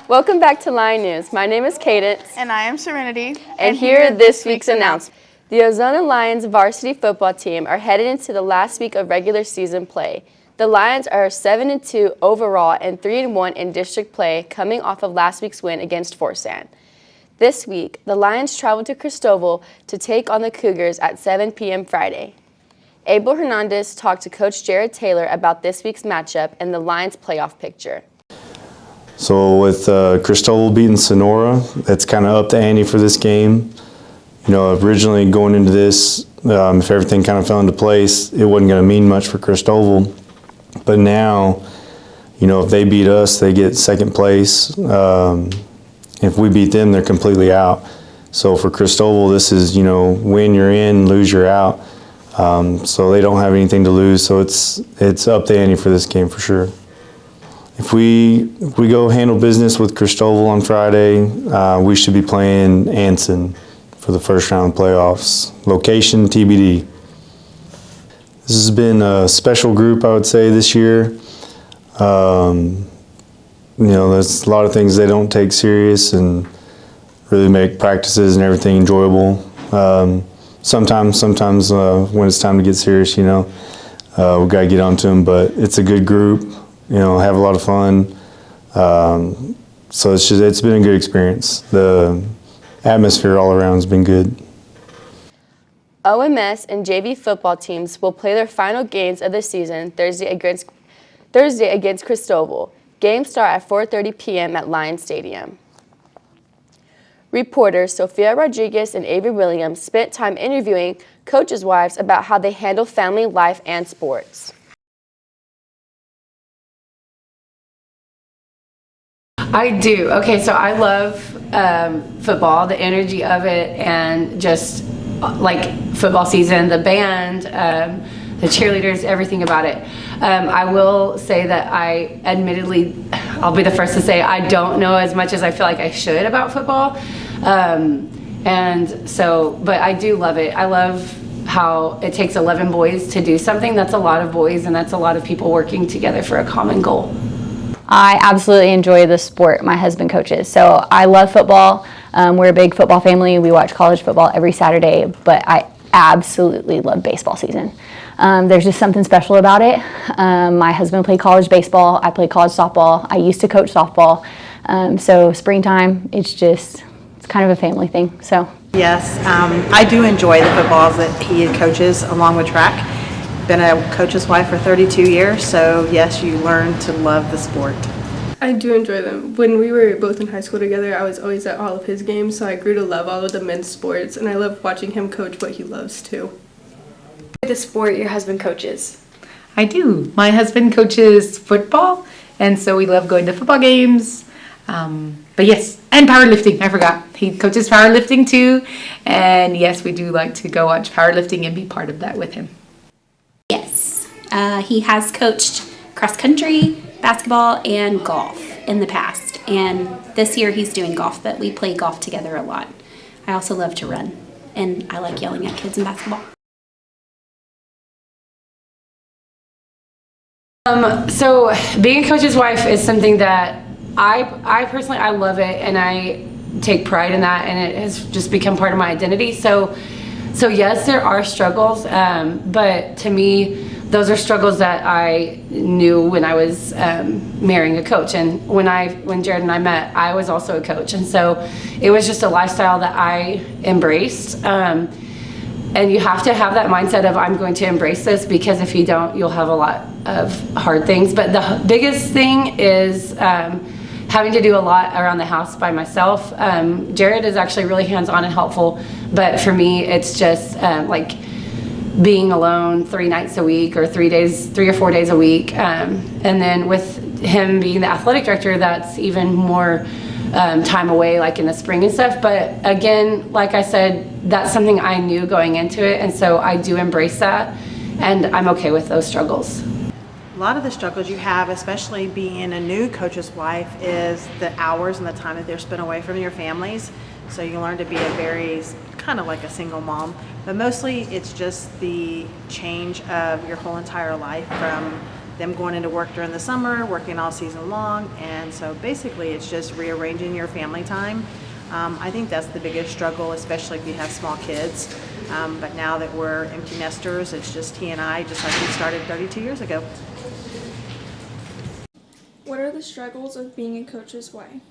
Welcome back to Lion News. My name is Cadence. And I am Serenity. And here are this week's announcements. The Ozona Lions varsity football team are headed into the last week of regular season play. The Lions are 7-2 overall and 3-1 in district play, coming off of last week's win against Forsan. This week, the Lions travel to Cristobal to take on the Cougars at 7 p.m. Friday. Abel Hernandez talked to Coach Jared Taylor about this week's matchup and the Lions' playoff picture. So with Cristobal beating Sonora, that's kind of up the ante for this game. You know, originally going into this, if everything kind of fell into place, it wasn't going to mean much for Cristobal. But now, you know, if they beat us, they get second place. If we beat them, they're completely out. So for Cristobal, this is, you know, win you're in, lose you're out. So they don't have anything to lose. So it's up the ante for this game for sure. If we go handle business with Cristobal on Friday, we should be playing Anson for the first round playoffs. Location TBD. This has been a special group, I would say, this year. You know, there's a lot of things they don't take serious and really make practices and everything enjoyable. Sometimes when it's time to get serious, you know, we've got to get onto them, but it's a good group, you know, have a lot of fun. So it's been a good experience. The atmosphere all around has been good. OMS and JV football teams will play their final games of the season Thursday against Cristobal. Games start at 4:30 p.m. at Lion Stadium. Reporters Sophia Rodriguez and Avery Williams spent time interviewing coaches' wives about how they handle family life and sports. I do. Okay, so I love football, the energy of it, and just like football season, the band, the cheerleaders, everything about it. I will say that I'll be the first to say I don't know as much as I feel like I should about football. But I do love it. I love how it takes 11 boys to do something. That's a lot of boys, and that's a lot of people working together for a common goal. I absolutely enjoy the sport my husband coaches. So I love football. We're a big football family. We watch college football every Saturday, but I absolutely love baseball season. There's just something special about it. My husband played college baseball. I played college softball. I used to coach softball. So springtime, it's kind of a family thing. So Yes, I do enjoy the footballs that he coaches along with track. Been a coach's wife for 32 years, so yes, you learn to love the sport. I do enjoy them. When we were both in high school together, I was always at all of his games, so I grew to love all of the men's sports, and I love watching him coach what he loves too. The sport your husband coaches? I do. My husband coaches football, and so we love going to football games. But yes, and powerlifting, I forgot. He coaches powerlifting too, and yes, we do like to go watch powerlifting and be part of that with him. Yes. He has coached cross country, basketball, and golf in the past. And this year he's doing golf, but we play golf together a lot. I also love to run, and I like yelling at kids in basketball. So being a coach's wife is something that I personally, I love it, and I take pride in that, and it has just become part of my identity. So yes, there are struggles, but to me, those are struggles that I knew when I was marrying a coach. And when Jared and I met, I was also a coach. And so it was just a lifestyle that I embraced. And you have to have that mindset of I'm going to embrace this, because if you don't, you'll have a lot of hard things. But the biggest thing is having to do a lot around the house by myself. Jared is actually really hands-on and helpful, but for me, it's just like being alone 3 nights a week or 3 or 4 days a week. And then with him being the athletic director, that's even more time away, like in the spring and stuff. But again, like I said, that's something I knew going into it, and so I do embrace that, and I'm okay with those struggles. A lot of the struggles you have, especially being a new coach's wife, is the hours and the time that they're spent away from your families. So you learn to be a very kind of like a single mom, but mostly it's just the change of your whole entire life from them going into work during the summer, working all season long, and so basically it's just rearranging your family time. I think that's the biggest struggle, especially if you have small kids. But now that we're empty nesters, it's just he and I, just like we started 32 years ago. What are the struggles of being a coach's wife?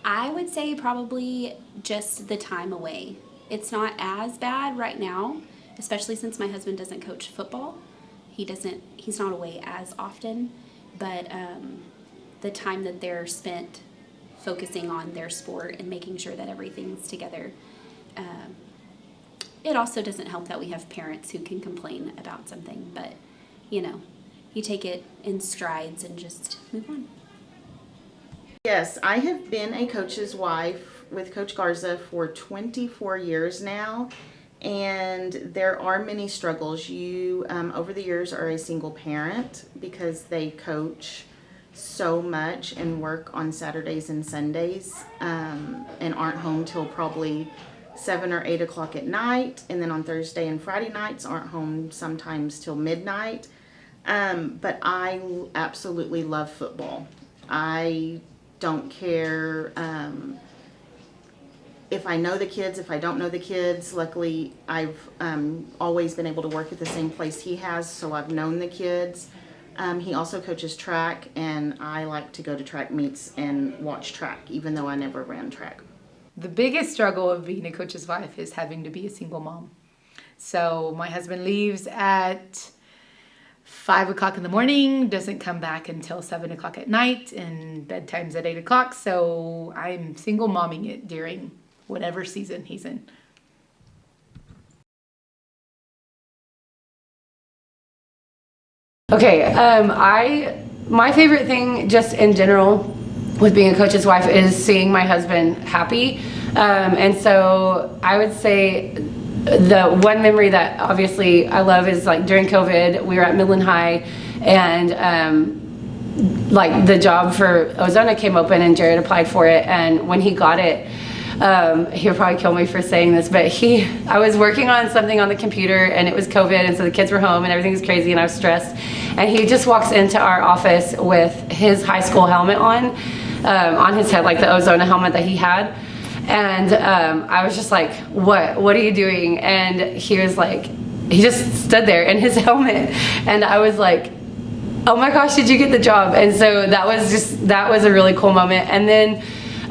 I would say probably just the time away. It's not as bad right now, especially since my husband doesn't coach football. He's not away as often, but the time that they're spent focusing on their sport and making sure that everything's together. It also doesn't help that we have parents who can complain about something, but you take it in strides and just move on. Yes, I have been a coach's wife with Coach Garza for 24 years now, and there are many struggles. You, over the years, are a single parent because they coach so much and work on Saturdays and Sundays, and aren't home till probably 7 or 8 o'clock at night, and then on Thursday and Friday nights aren't home sometimes till midnight. But I absolutely love football. I don't care if I know the kids, if I don't know the kids. Luckily, I've always been able to work at the same place he has, so I've known the kids. He also coaches track, and I like to go to track meets and watch track, even though I never ran track. The biggest struggle of being a coach's wife is having to be a single mom. So my husband leaves at 5 o'clock in the morning, doesn't come back until 7 o'clock at night, and bedtime's at 8 o'clock. So I'm single momming it during whatever season he's in. Okay, my favorite thing just in general with being a coach's wife is seeing my husband happy. And so I would say the one memory that obviously I love is like during COVID, we were at Midland High, and like the job for Ozona came open and Jared applied for it, and when he got it, he'll probably kill me for saying this, but I was working on something on the computer and it was COVID, and so the kids were home and everything was crazy and I was stressed, and he just walks into our office with his high school helmet on his head, like the Ozona helmet that he had. And I was just like, what are you doing? And he was like, he just stood there in his helmet, and I was like, oh my gosh, did you get the job? And so that was a really cool moment. And then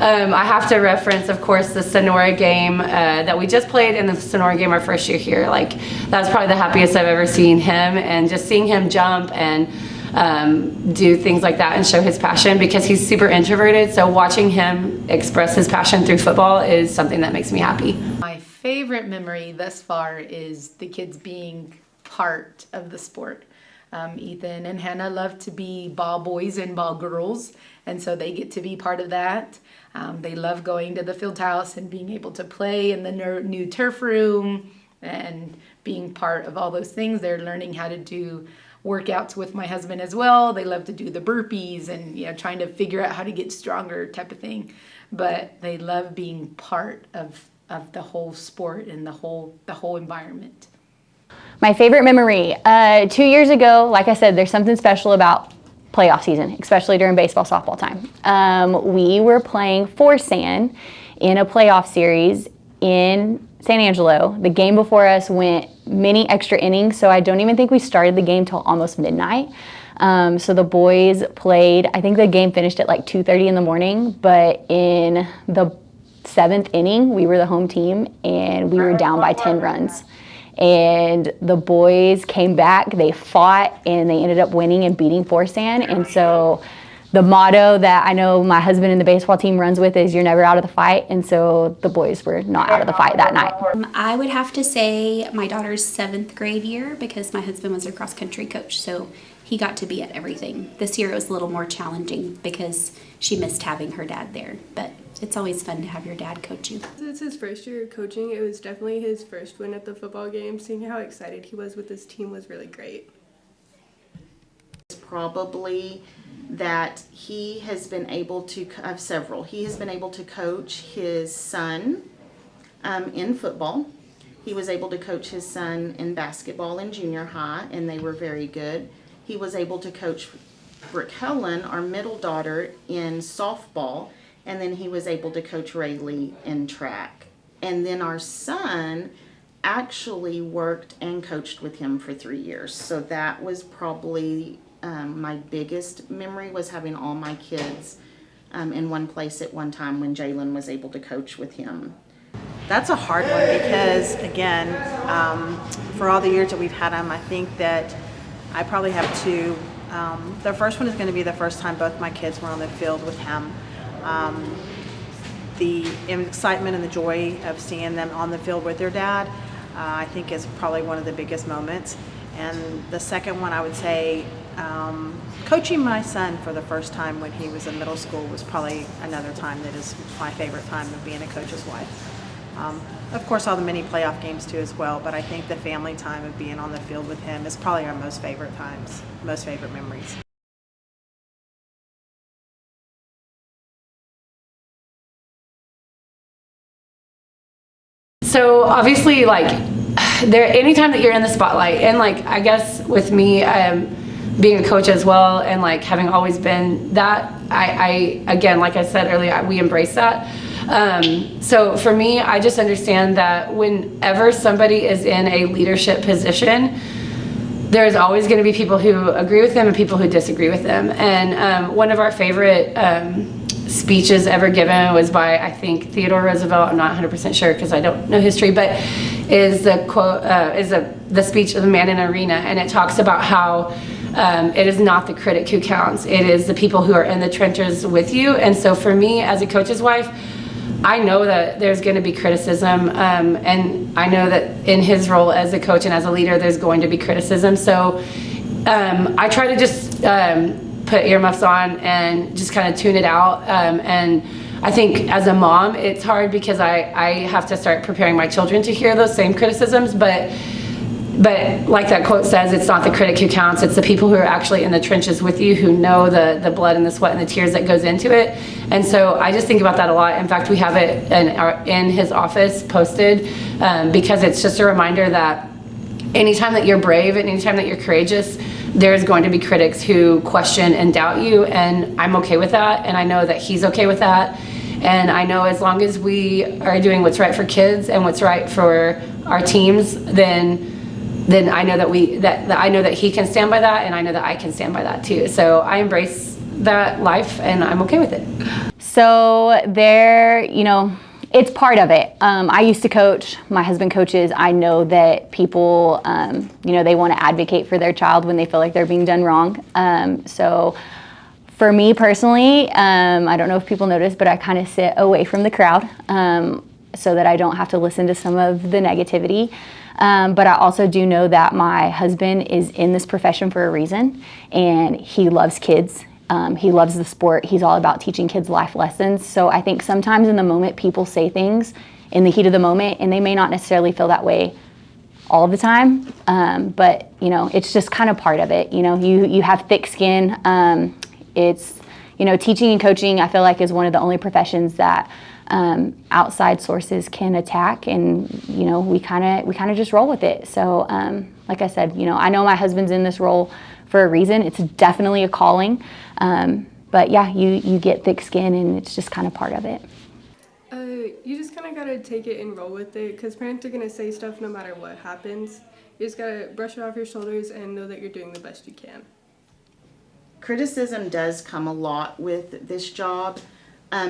I have to reference, of course, the Sonora game that we just played, and the Sonora game our first year here. Like, that's probably the happiest I've ever seen him, and just seeing him jump and do things like that and show his passion, because he's super introverted. So watching him express his passion through football is something that makes me happy. My favorite memory thus far is the kids being part of the sport. Ethan and Hannah love to be ball boys and ball girls, and so they get to be part of that. They love going to the field house and being able to play in the new turf room and being part of all those things. They're learning how to do workouts with my husband as well. They love to do the burpees and trying to figure out how to get stronger type of thing. But they love being part of the whole sport and the whole environment. My favorite memory, 2 years ago, like I said, there's something special about playoff season, especially during baseball, softball time. We were playing Forsan in a playoff series in San Angelo. The game before us went many extra innings, so I don't even think we started the game till almost midnight. So the boys played, I think the game finished at like 2:30 in the morning, but in the 7th inning, we were the home team, and we were down by 10 runs. And the boys came back, they fought, and they ended up winning and beating Forsan. And so the motto that I know my husband and the baseball team runs with is, you're never out of the fight. And so the boys were not out of the fight that night. I would have to say my daughter's 7th grade year, because my husband was a cross country coach, so he got to be at everything. This year it was a little more challenging because she missed having her dad there, but it's always fun to have your dad coach you. It's his first year coaching. It was definitely his first win at the football game. Seeing how excited he was with his team was really great. Probably that he has been able to, of several, he has been able to coach his son in football. He was able to coach his son in basketball in junior high, and they were very good. He was able to coach Brooke Helen, our middle daughter, in softball, and then he was able to coach Rayleigh in track. And then our son actually worked and coached with him for 3 years. So that was probably my biggest memory, was having all my kids in one place at one time when Jalen was able to coach with him. That's a hard one because, again, for all the years that we've had him, I think that I probably have two. The first one is going to be the first time both my kids were on the field with him. The excitement and the joy of seeing them on the field with their dad, I think is probably one of the biggest moments. And the second one, I would say, coaching my son for the first time when he was in middle school was probably another time that is my favorite time of being a coach's wife. Of course, all the mini playoff games too as well, but I think the family time of being on the field with him is probably our most favorite times, most favorite memories. So obviously, like, anytime that you're in the spotlight, and like, I guess with me, being a coach as well, and like having always been that, I again, like I said earlier, we embrace that. So for me, I just understand that whenever somebody is in a leadership position, there's always going to be people who agree with them and people who disagree with them. And one of our favorite speeches ever given was by, I think, Theodore Roosevelt. I'm not 100% sure because I don't know history, but is the quote, the speech of the man in an arena, and it talks about how it is not the critic who counts, it is the people who are in the trenches with you. And so for me, as a coach's wife, I know that there's going to be criticism, and I know that in his role as a coach and as a leader, there's going to be criticism. So I try to just put earmuffs on and just kind of tune it out. And I think as a mom, it's hard because I have to start preparing my children to hear those same criticisms. But like that quote says, it's not the critic who counts, it's the people who are actually in the trenches with you, who know the blood and the sweat and the tears that goes into it. And so I just think about that a lot. In fact, we have it in his office posted because it's just a reminder that anytime that you're brave and anytime that you're courageous, there's going to be critics who question and doubt you, and I'm okay with that, and I know that he's okay with that. And I know as long as we are doing what's right for kids and what's right for our teams, then I know that I know that he can stand by that, and I know that I can stand by that too. So I embrace that life, and I'm okay with it. So there, it's part of it. I used to coach, my husband coaches. I know that people, they want to advocate for their child when they feel like they're being done wrong. So for me personally, I don't know if people notice, but I kind of sit away from the crowd so that I don't have to listen to some of the negativity. But I also do know that my husband is in this profession for a reason, and he loves kids. He loves the sport. He's all about teaching kids life lessons. So I think sometimes in the moment, people say things in the heat of the moment, and they may not necessarily feel that way all the time. But it's just kind of part of it. You have thick skin. It's, teaching and coaching, I feel like, is one of the only professions that outside sources can attack, and we kind of just roll with it. So like I said, I know my husband's in this role for a reason. It's definitely a calling, but yeah, you get thick skin, and it's just kind of part of it. You just kind of got to take it and roll with it, because parents are going to say stuff no matter what happens. You just got to brush it off your shoulders and know that you're doing the best you can. Criticism does come a lot with this job.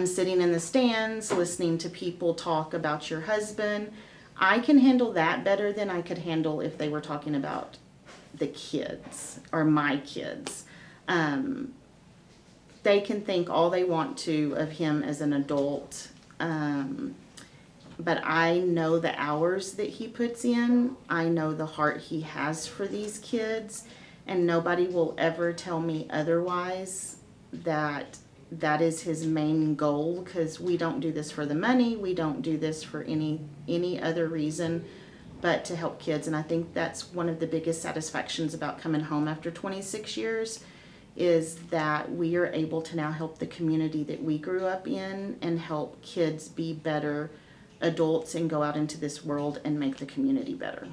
Sitting in the stands, listening to people talk about your husband. I can handle that better than I could handle if they were talking about the kids or my kids. They can think all they want to of him as an adult, but I know the hours that he puts in. I know the heart he has for these kids, and nobody will ever tell me otherwise that is his main goal, because we don't do this for the money. We don't do this for any other reason but to help kids. And I think that's one of the biggest satisfactions about coming home after 26 years is that we are able to now help the community that we grew up in and help kids be better adults and go out into this world and make the community better.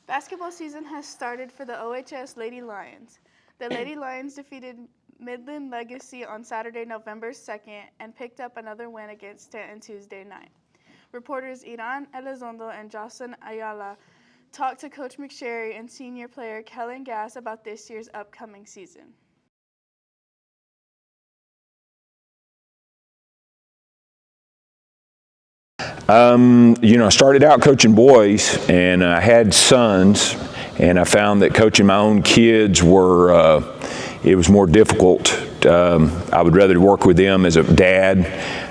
Basketball season has started for the OHS Lady Lions. The Lady Lions defeated Midland Legacy on Saturday, November 2nd, and picked up another win against Stanton Tuesday night. Reporters Iran Elizondo and Jocelyn Ayala talked to Coach McSherry and senior player Kellen Gass about this year's upcoming season. I started out coaching boys, and I had sons, and I found that coaching my own kids it was more difficult. I would rather work with them as a dad,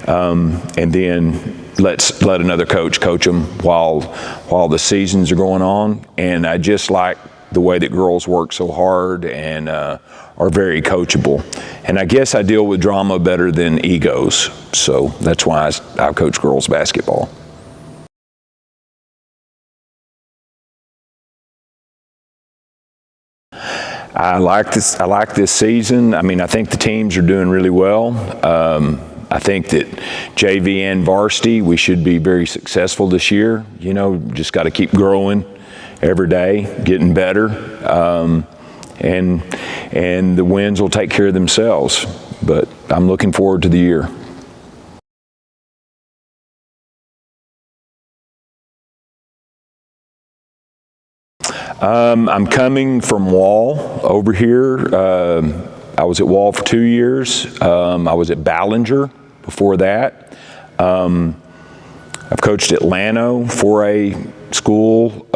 and then let another coach them while the seasons are going on. And I just like the way that girls work so hard and are very coachable. And I guess I deal with drama better than egos, so that's why I coach girls basketball. I like this season. I mean, I think the teams are doing really well. I think that JV and varsity, we should be very successful this year. Just got to keep growing every day, getting better, and the wins will take care of themselves. But I'm looking forward to the year. I'm coming from Wall over here. I was at Wall for 2 years. I was at Ballinger before that. I've coached at Llano, 4A school,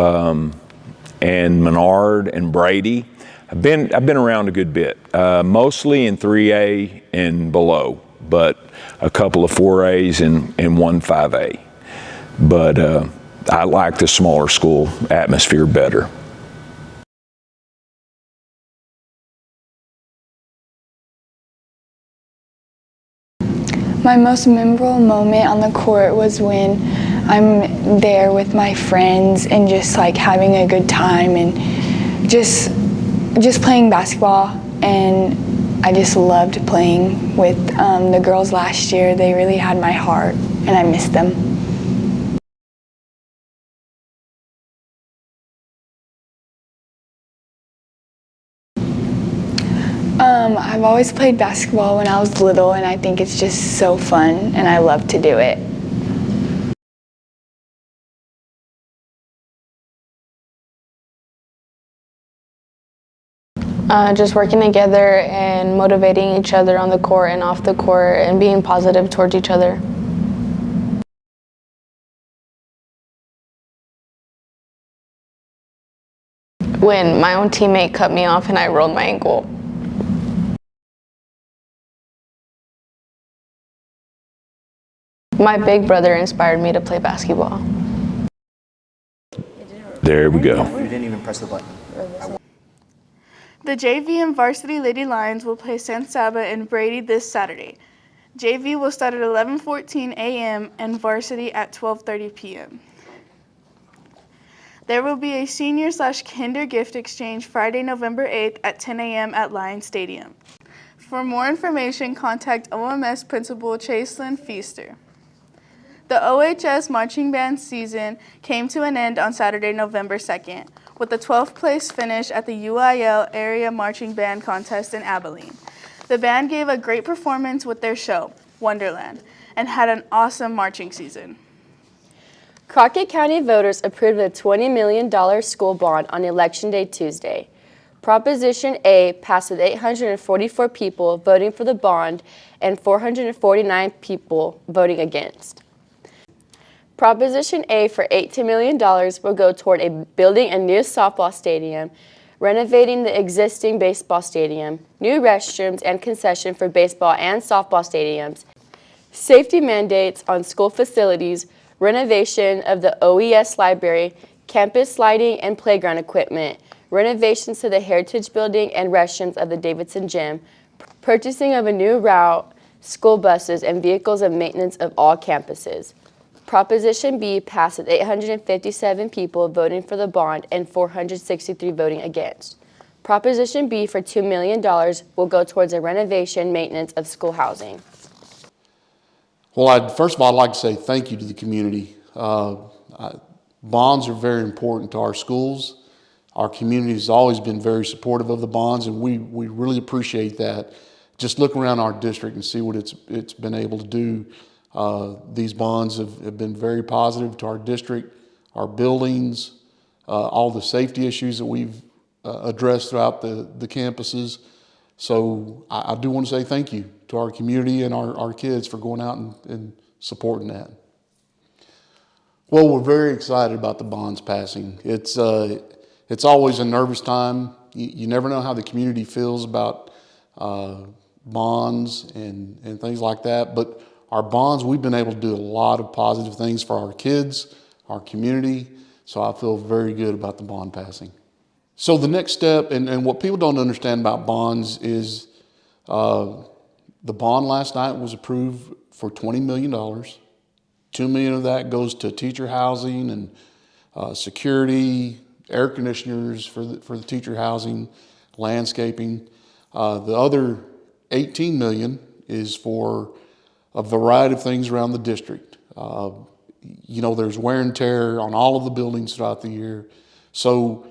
and Menard and Brady. I've been around a good bit, mostly in 3A and below, but a couple of 4As and one 5A. But I like the smaller school atmosphere better. My most memorable moment on the court was when I'm there with my friends and just like having a good time and just playing basketball. And I just loved playing with the girls last year. They really had my heart and I missed them. I've always played basketball when I was little, and I think it's just so fun, and I love to do it. Just working together and motivating each other on the court and off the court and being positive towards each other. When my own teammate cut me off and I rolled my ankle. My big brother inspired me to play basketball. There we go. You didn't even press the button. The JV and varsity Lady Lions will play San Saba and Brady this Saturday. JV will start at 11:14 a.m. and varsity at 12:30 p.m. There will be a senior/kinder gift exchange Friday, November 8th at 10 a.m. at Lions Stadium. For more information, contact OMS Principal Chaselyn Feaster. The OHS marching band season came to an end on Saturday, November 2nd, with a 12th place finish at the UIL Area Marching Band Contest in Abilene. The band gave a great performance with their show, Wonderland, and had an awesome marching season. Crockett County voters approved a $20 million school bond on Election Day Tuesday. Proposition A passed with 844 people voting for the bond and 449 people voting against. Proposition A for $18 million will go toward building a new softball stadium, renovating the existing baseball stadium, new restrooms and concession for baseball and softball stadiums, safety mandates on school facilities, renovation of the OES library, campus lighting and playground equipment, renovations to the Heritage Building and restrooms of the Davidson Gym, purchasing of a new route, school buses, and vehicles of maintenance of all campuses. Proposition B passed with 857 people voting for the bond and 463 voting against. Proposition B for $2 million will go towards the renovation maintenance of school housing. Well, first of all, I'd like to say thank you to the community Bonds are very important to our schools. Our community has always been very supportive of the bonds, and we really appreciate that. Just look around our district and see what it's been able to do. These bonds have been very positive to our district, our buildings, all the safety issues that we've addressed throughout the campuses. So I do want to say thank you to our community and our kids for going out and supporting that. Well, we're very excited about the bonds passing. It's always a nervous time. You never know how the community feels about bonds and things like that. But our bonds, we've been able to do a lot of positive things for our kids, our community. So I feel very good about the bond passing. So the next step, and what people don't understand about bonds is the bond last night was approved for $20 million. $2 million of that goes to teacher housing and security, air conditioners for the teacher housing, landscaping. The other $18 million is for a variety of things around the district. There's wear and tear on all of the buildings throughout the year. So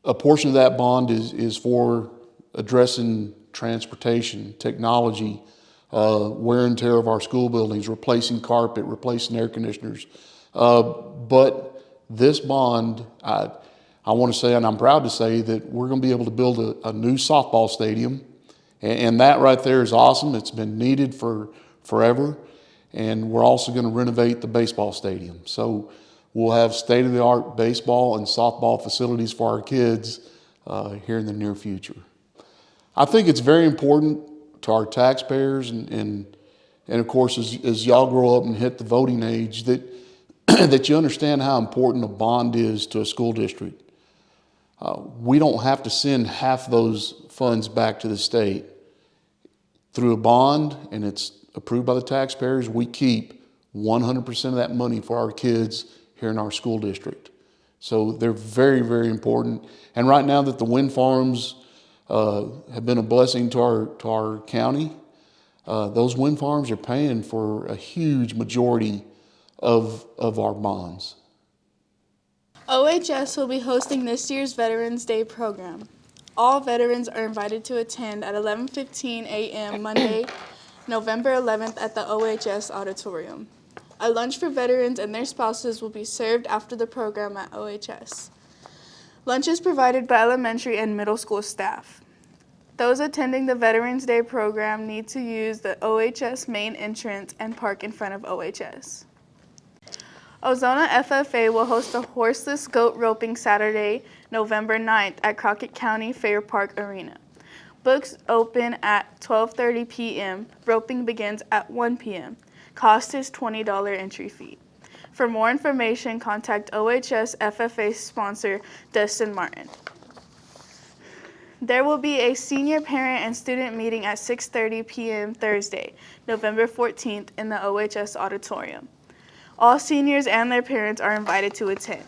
a portion of that bond is for addressing transportation, technology, wear and tear of our school buildings, replacing carpet, replacing air conditioners. But this bond, I want to say, and I'm proud to say, that we're going to be able to build a new softball stadium. And that right there is awesome. It's been needed for forever. And we're also going to renovate the baseball stadium. So we'll have state-of-the-art baseball and softball facilities for our kids here in the near future. I think it's very important to our taxpayers and of course, as y'all grow up and hit the voting age, that that you understand how important a bond is to a school district. We don't have to send half those funds back to the state. Through a bond, and it's approved by the taxpayers, we keep 100% of that money for our kids here in our school district. So they're very, very important. And right now that the wind farms have been a blessing to our county, those wind farms are paying for a huge majority of our bonds. OHS will be hosting this year's Veterans Day program. All veterans are invited to attend at 11:15 a.m. Monday, November 11th at the OHS auditorium. A lunch for veterans and their spouses will be served after the program at OHS. Lunch is provided by elementary and middle school staff. Those attending the Veterans Day program need to use the OHS main entrance and park in front of OHS. Ozona FFA will host a horseless goat roping Saturday, November 9th at Crockett County Fair Park Arena. Books open at 12:30 p.m. Roping begins at 1 p.m. Cost is $20 entry fee. For more information, contact OHS FFA sponsor Dustin Martin. There will be a senior parent and student meeting at 6:30 p.m. Thursday, November 14th in the OHS auditorium. All seniors and their parents are invited to attend.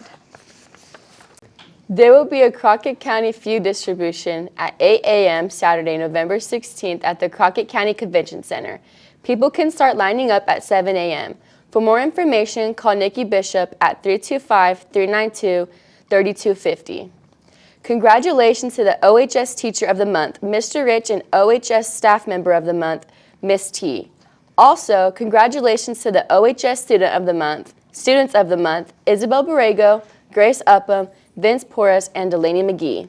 There will be a Crockett County food distribution at 8 a.m. Saturday, November 16th at the Crockett County Convention Center. People can start lining up at 7 a.m. For more information, call Nikki Bishop at 325-392-3250. Congratulations to the OHS Teacher of the Month, Mr. Rich, and OHS Staff Member of the Month, Miss T. Also, congratulations to the OHS Student of the Month, Students of the Month, Isabel Borrego, Grace Upham, Vince Porras, and Delaney McGee.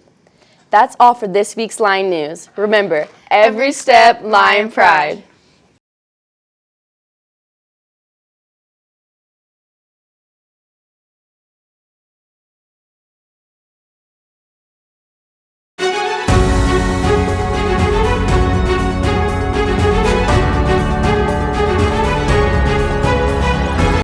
That's all for this week's Lion News. Remember, every step, Lion Pride.